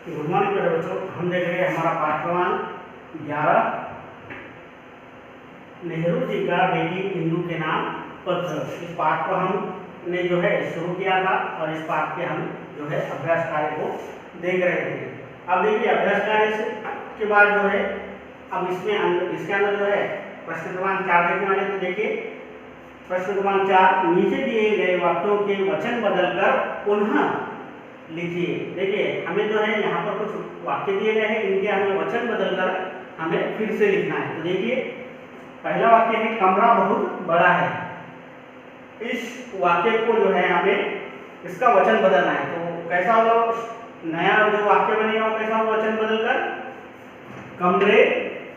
Good morning मेरे बच्चों, हम देख रहे हैं हमारा पाठ क्रमांक 11 नेहरू जी का बेटी इंदू के नाम पत्र। इस पाठ को हमने जो है शुरू किया था और इस पाठ के हम जो है अभ्यास कार्य को देख रहे थे। अब देखिए अभ्यास कार्य के बाद जो है अब इसके अंदर जो है प्रश्न क्रमांक 4 देखने वाले। तो देखिए प्रश्न क्रमांक 4, नीचे दिए गए वाक्यों के वचन बदलकर पुनः लिखिए। देखिए हमें जो है यहाँ पर कुछ वाक्य दिए गए हैं, इनके हमें वचन बदलकर हमें फिर से लिखना है। तो देखिए पहला वाक्य है कमरा बहुत बड़ा है। इस वाक्य को जो है हमें इसका वचन बदलना है। तो कैसा होगा नया जो वाक्य बनेगा वो कैसा होगा वचन बदलकर कमरे,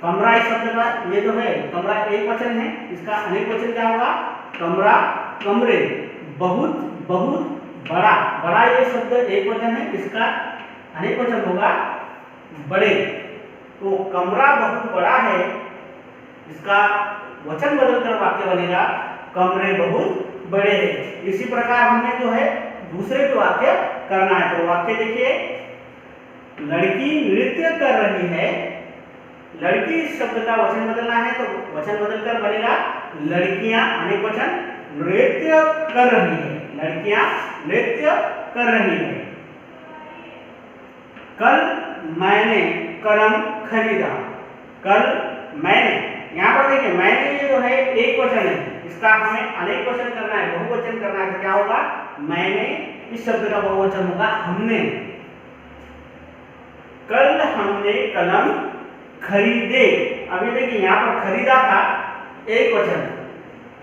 कमरा इस शब्द का ये जो है कमरा एक वचन है, इसका अनेक वचन क्या होगा कमरा कमरे। बहुत बहुत बड़ा, बड़ा ये शब्द एक वचन है, इसका अनेक वचन होगा बड़े। तो कमरा बहुत बड़ा है, इसका वचन बदलकर वाक्य बनेगा कमरे बहुत बड़े हैं। इसी प्रकार हमने जो है दूसरे भी वाक्य करना है। तो वाक्य देखिए लड़की नृत्य कर रही है। लड़की इस शब्द का वचन बदलना है तो वचन बदलकर बनेगा लड़कियां अनेक वचन नृत्य कर रही है। लड़कियां नृत्य कर रही है। कल मैंने कलम खरीदा। कल मैंने, यहाँ पर देखिए मैंने ये जो है एक वचन है, इसका हमें अनेक वचन करना है, बहुवचन करना है। तो क्या होगा मैंने इस शब्द का बहुवचन होगा हमने। कल हमने कलम खरीदे। अभी देखिए यहाँ पर खरीदा था एक वचन,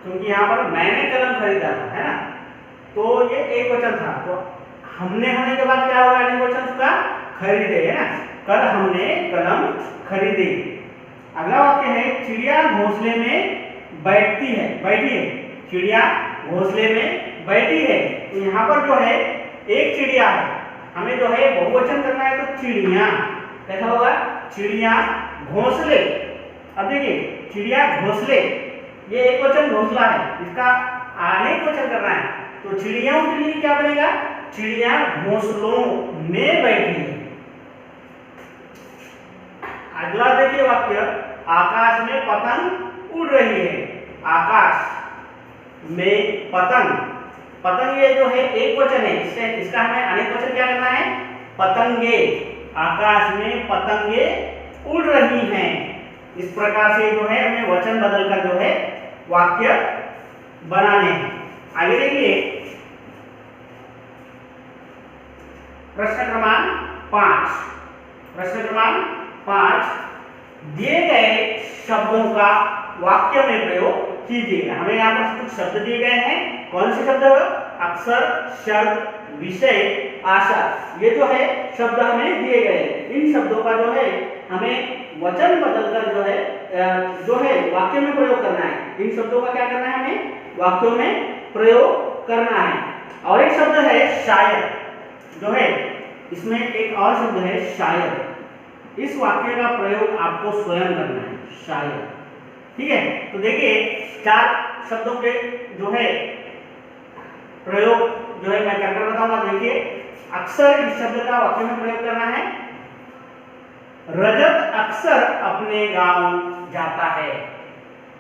क्योंकि यहाँ पर मैंने कलम खरीदा था, है ना, तो ये एक वचन था। तो हमने होने के बाद क्या होगा अनेक वचन उसका खरीदे, है ना। कल हमने कलम खरीदे। अगला वाक्य है चिड़िया घोंसले में बैठती है, बैठी है। चिड़िया घोंसले में बैठी है। तो यहाँ पर जो है एक चिड़िया है, हमें जो है बहुवचन करना है तो चिड़िया कैसा होगा चिड़िया घोंसले। अब देखिए चिड़िया घोंसले ये एक वचन घोंसला है, इसका अनेक वचन करना है। तो चिड़ियों के लिए क्या बनेगा चिड़िया घोंसलों में बैठी है। अगला देखिए वाक्य आकाश में पतंग उड़ रही है। आकाश में पतंग, पतंग ये जो है एक वचन है, इसका हमें अनेक वचन क्या करना है पतंगे। आकाश में पतंगे उड़ रही हैं। इस प्रकार से जो है हमें वचन बदलकर जो है वाक्य बनाने हैं। आगे देखिए प्रश्न क्रमांक 5। प्रश्न क्रमांक 5, दिए गए शब्दों का वाक्य में प्रयोग कीजिए। हमें यहाँ पर कुछ शब्द दिए गए हैं। कौन से शब्द? अक्षर, शर्त, विषय, आशा। ये जो है शब्द हमें दिए गए। इन शब्दों का जो है हमें वचन बदलकर जो है वाक्य में प्रयोग करना है। इन शब्दों का क्या करना है हमें वाक्यों में प्रयोग करना है। और एक शब्द है शायद, जो है इसमें एक और शब्द है शायद। इस वाक्य का प्रयोग आपको स्वयं करना है शायद, ठीक है। तो देखिए 4 शब्दों के जो है प्रयोग जो है मैं करके बताऊंगा। देखिए अक्सर इस शब्द का वाक्य में प्रयोग करना है। रजत अक्सर अपने गांव जाता है।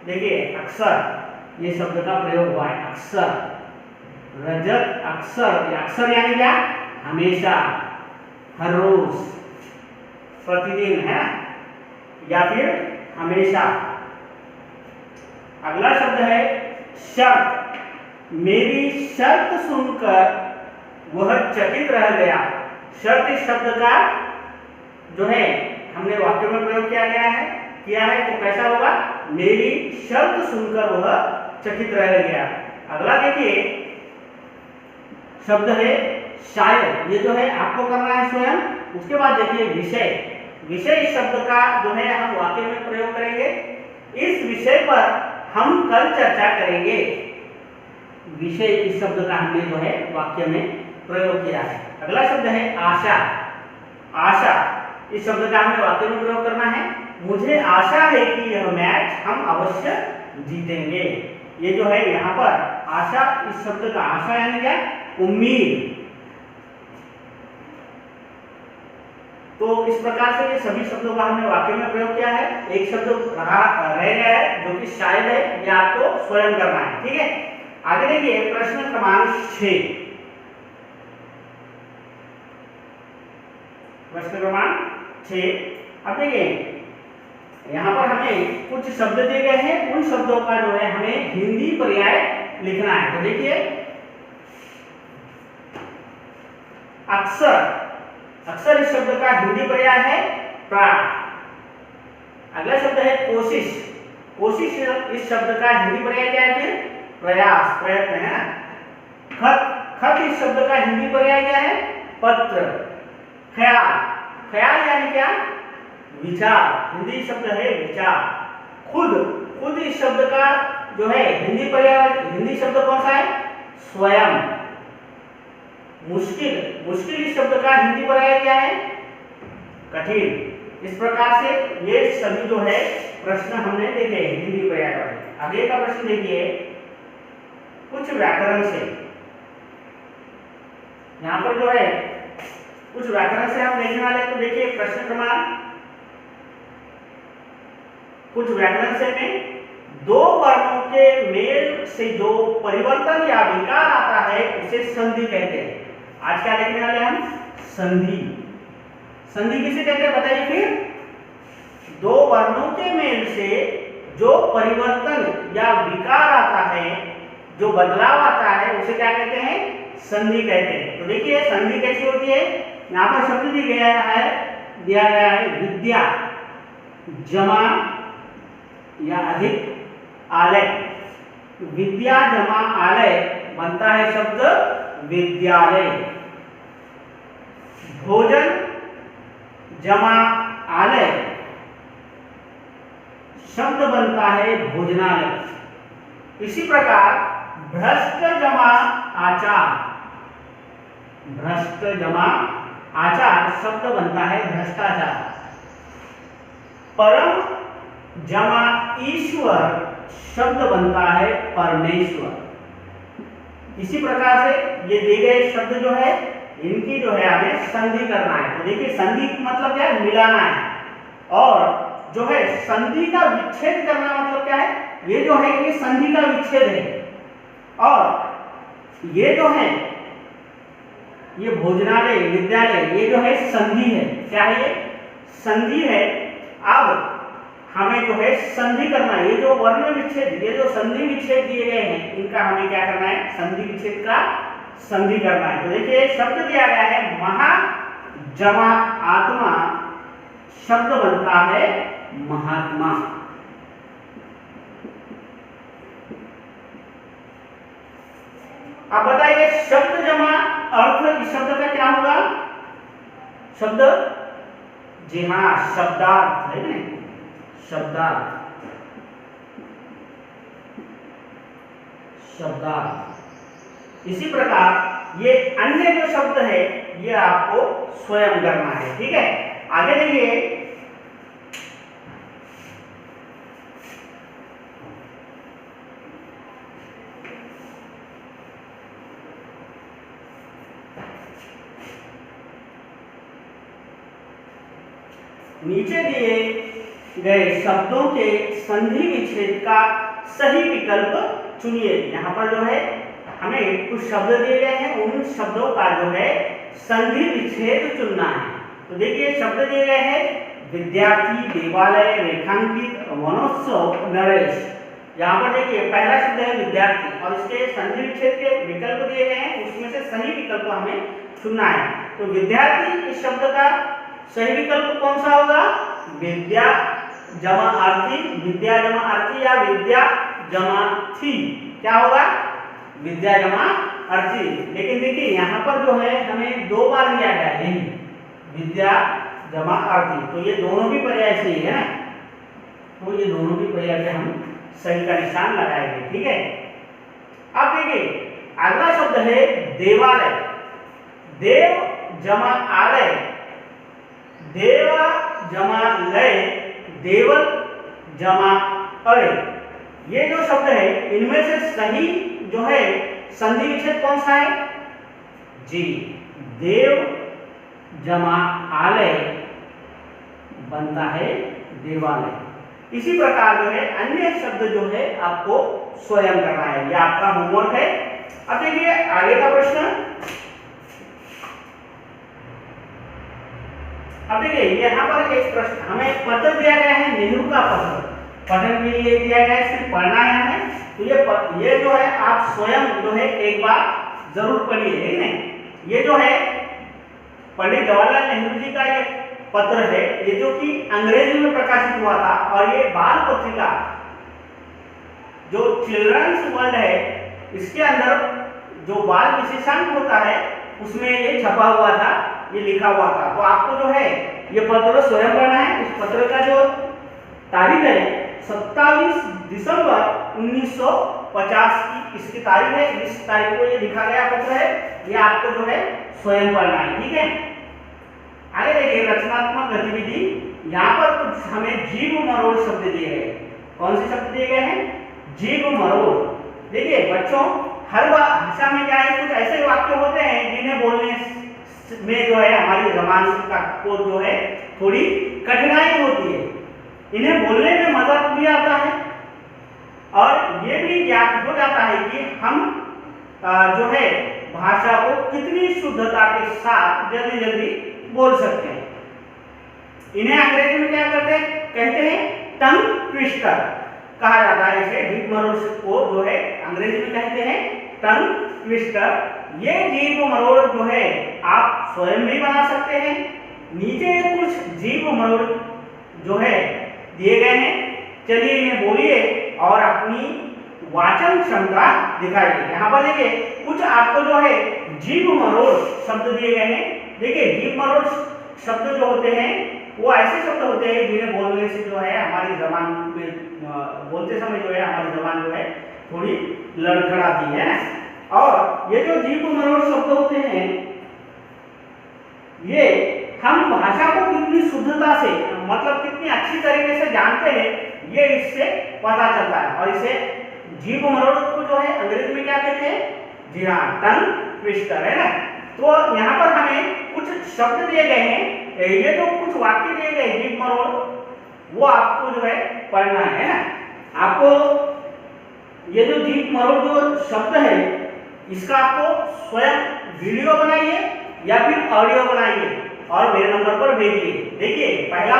देखिए अक्सर ये शब्द का प्रयोग हुआ है अक्सर। रजत अक्सर, अक्सर यानी क्या हमेशा, हर रोज, प्रतिदिन, है या फिर हमेशा। अगला शब्द है शर्त। मेरी शर्त सुनकर वह चकित रह गया। शर्त इस शब्द का जो है हमने वाक्य में प्रयोग किया है तो कैसा होगा मेरी शर्त सुनकर वह चकित रह गया। अगला देखिए शब्द है शायद। ये जो है आपको करना है स्वयं। उसके बाद देखिए विषय। विषय इस शब्द का जो है हम वाक्य में प्रयोग करेंगे। इस विषय पर हम कल चर्चा करेंगे। विषय इस शब्द का हमने जो है वाक्य में प्रयोग किया है। अगला शब्द है आशा। आशा इस शब्द का हमें वाक्य में प्रयोग करना है। मुझे आशा है कि यह मैच हम अवश्य जीतेंगे। ये जो है यहाँ पर आशा इस शब्द का, आशा यानी क्या उम्मीद। इस प्रकार से ये सभी शब्दों का हमने वाक्य में प्रयोग किया है। एक शब्द रह गया है जो कि शायद है, ये आपको स्वयं करना है, ठीक है। आगे देखिए प्रश्न क्रमांक 6। प्रश्न क्रमांक 6। अब देखिए यहाँ पर हमें कुछ शब्द दिए गए हैं, उन शब्दों का जो है हमें हिंदी पर्याय लिखना है। तो देखिए अक्सर, अक्सर इस शब्द का हिंदी पर्याय है प्राय। अगला शब्द है कोशिश, कोशिश इस शब्द का हिंदी पर्याय क्या है? फिर प्रयास, प्रयत्न है ना। खत, खत इस शब्द का हिंदी पर्याय क्या है? पत्र। ख्याल, ख्याल यानी क्या? विचार, हिंदी शब्द है विचार। खुद, खुद इस शब्द का जो है हिंदी पर्याय, हिंदी शब्द कौन सा है? स्वयं। मुश्किल, मुश्किल इस शब्द का हिंदी पर्याय क्या है? कठिन। इस प्रकार से ये सभी जो है प्रश्न हमने देखे हिंदी पर्याय वाले। आगे का प्रश्न देखिए कुछ व्याकरण से। यहाँ पर जो है कुछ व्याकरण से हम देखने वाले। तो देखिए प्रश्न क्रमांक, कुछ व्याकरण से में दो वर्णों के मेल से जो परिवर्तन या विकार आता है उसे संधि कहते हैं। आज क्या देखने वाले हम? संधि। संधि किसे कहते हैं बताइए फिर? दो वर्णों के मेल से जो परिवर्तन या विकार आता है, जो बदलाव आता है, उसे क्या कहते हैं? संधि कहते हैं। तो देखिए संधि कैसी होती है? यहाँ पर शब्द दिया गया है विद्या जमा या अधिक आलय। विद्या जमा आलय बनता है शब्द विद्यालय। भोजन जमा आलय शब्द बनता है भोजनालय। इसी प्रकार भ्रष्ट जमा आचार, भ्रष्ट जमा आचार शब्द बनता है भ्रष्टाचार। परम जमा ईश्वर शब्द बनता है परमेश्वर। इसी प्रकार से ये दिए गए शब्द जो है इनकी जो है हमें संधि करना है। तो देखिए संधि मतलब क्या है? मिलाना है। और जो है संधि का विच्छेद करना मतलब क्या है? ये जो है ये संधि का विच्छेद है। और ये जो है ये भोजनालय, विद्यालय, ये जो है संधि है। क्या है ये? संधि है। अब हमें जो है संधि करना है। ये जो वर्ण विच्छेद, ये जो संधि विच्छेद दिए गए हैं, इनका हमें क्या करना है? संधि विच्छेद का संधि करना है। तो देखिए शब्द दिया गया है महा जमा आत्मा शब्द बनता है महात्मा। अब बताइए शब्द जमा अर्थ, इस शब्द का क्या होगा? शब्द, जी हाँ, शब्दार्थ है ना, शब्दार्थ, शब्दार्थ। इसी प्रकार ये अन्य जो शब्द है ये आपको स्वयं करना है, ठीक है। आगे देखिए नीचे दिए गए शब्दों के संधि विच्छेद का सही विकल्प चुनिए। यहाँ पर जो है हमें कुछ शब्द दिए गए हैं, उन शब्दों का जो है संधि विच्छेद चुनना है। तो देखिए शब्द दिए गए हैं विद्यार्थी, देवालय, रेखांकित, वनोत्सव, नरेश। यहाँ पर देखिए पहला शब्द है विद्यार्थी और इसके संधि विच्छेद के विकल्प दिए गए हैं, उसमें से सही विकल्प हमें चुनना है। तो विद्यार्थी इस शब्द का सही विकल्प कौन सा होगा? विद्या जमा अर्थी, विद्या जमा अर्थी या विद्या जमा थी, क्या होगा? विद्या जमा अर्थी। लेकिन देखिए यहाँ पर जो है हमें दो बार लिया गया है विद्या जमा अर्थी, तो ये दोनों भी पर्याय सही है ना। तो ये दोनों भी पर्याय पे हम सही का निशान लगाएंगे, ठीक है। अब देखिए अगला शब्द है देवालय। देव जमा आलय, देवा जमा लय, देवल जमा अय। ये जो शब्द है इनमें से सही जो है संधि विच्छेद कौन सा है? जी, देव जमा आलय बनता है देवालय। इसी प्रकार जो है अन्य शब्द जो है आपको स्वयं करना है, ये आपका होमवर्क है। अब देखिए आगे का प्रश्न। अब देखिए यहाँ पर एक प्रश्न हमें पत्र दिया गया है, नेहरू का पत्र पढ़ने के लिए दिया गया है, सिर्फ पढ़ना है हमें। तो ये जो है आप स्वयं जो है एक बार जरूर पढ़िए, है नहीं। ये जो है पंडित जवाहरलाल नेहरू जी का ये पत्र है, ये जो कि अंग्रेजी में प्रकाशित हुआ था, और ये बाल पत्रिका जो चिल्ड्रंस वर्ल्ड है इसके अंदर जो बाल विशेषांक होता है उसमें ये छपा हुआ था, ये लिखा हुआ था। तो आपको जो है ये पत्र स्वयं पढ़ना है। इस पत्र का जो तारीख है 27 दिसंबर 1950 की इसकी तारीख है। इस तारीख को ये लिखा गया पत्र है, ये आपको जो है स्वयं पढ़ना है, ठीक है। आगे देखिए रचनात्मक गतिविधि। यहाँ पर कुछ हमें जीव मरोड़ शब्द दिए गए। कौन से शब्द दिए गए हैं? जीव मरोड़। देखिए बच्चों, हर भाषा में क्या है, कुछ ऐसे वाक्य होते हैं जिन्हें बोलने में जो है हमारी जबान को जो है थोड़ी कठिनाई होती है। इन्हें बोलने में मजा भी आता है और ये भी ज्ञात हो जाता है कि हम जो है भाषा को कितनी शुद्धता के साथ जल्दी जल्दी बोल सकते हैं। इन्हें अंग्रेजी में क्या कहते हैं? टंग ट्विस्टर कहा जाता है। इसे जीभ मरोड़ को जो है अंग्रेजी में कहते हैं टंग ट्विस्टर। ये जीभ मरोड़ जो है आप स्वयं भी बना सकते हैं। नीचे कुछ जीभ मरोड़ जो है दिए गए हैं, चलिए इन्हें बोलिए और अपनी वाचन क्षमता दिखाइए। यहाँ पर देखिए कुछ आपको जो है जीभ मरोड़ शब्द दिए गए हैं। देखिए जीभ मरोड़ शब्द जो होते हैं वो ऐसे शब्द होते हैं जिन्हें बोलने से जो है हमारी जबान में बोलते समय जो है हमारी जबान जो है थोड़ी लड़खड़ाती है। और ये जो जीभ मरोड़ शब्द होते हैं ये हम भाषा को कितनी शुद्धता से, मतलब कितनी अच्छी तरीके से जानते हैं, ये इससे पता चलता है। और इसे जीभ मरोड़ को जो है अंग्रेजी में क्या कहते हैं? जी हाँ, टंग ट्विस्टर, है ना। तो यहाँ पर हमें कुछ शब्द दिए गए हैं, ये जो कुछ वाक्य दिए गए जीभ मरोड़ वो आपको जो है पढ़ना है ना। आपको ये जो जीभ मरोड़ जो शब्द है इसका आपको स्वयं वीडियो बनाइए या फिर ऑडियो बनाइए और मेरे नंबर पर भेजिए। देखिए पहला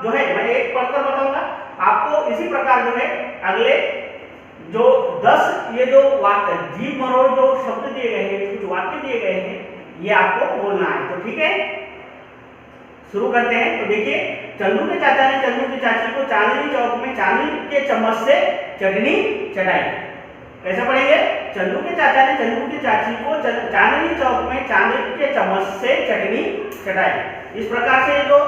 जो है मैं एक पढ़कर बताऊंगा आपको, इसी प्रकार जो है अगले जो 10 ये जो जीभ मरोड़ जो शब्द दिए गए हैं, कुछ वाक्य दिए गए हैं, ये आपको बोलना है। तो ठीक है, शुरू करते हैं। तो देखिए, चंदू के चाचा ने चंदू की चाची को चांदनी चौक में चांदी के चम्मच से चटनी चटाई। कैसे पढ़ेंगे? चंदू के चाचा ने चंदू की चाची को चांदनी चौक में चांदी के चम्मच से चटनी चटाई। इस प्रकार से जो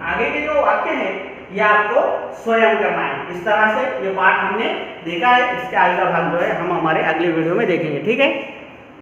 आगे के जो वाक्य है ये आपको स्वयं करना है। इस तरह से ये पाठ हमने देखा है, इसके आगे का भाग जो है हम हमारे अगले वीडियो में देखेंगे, ठीक है।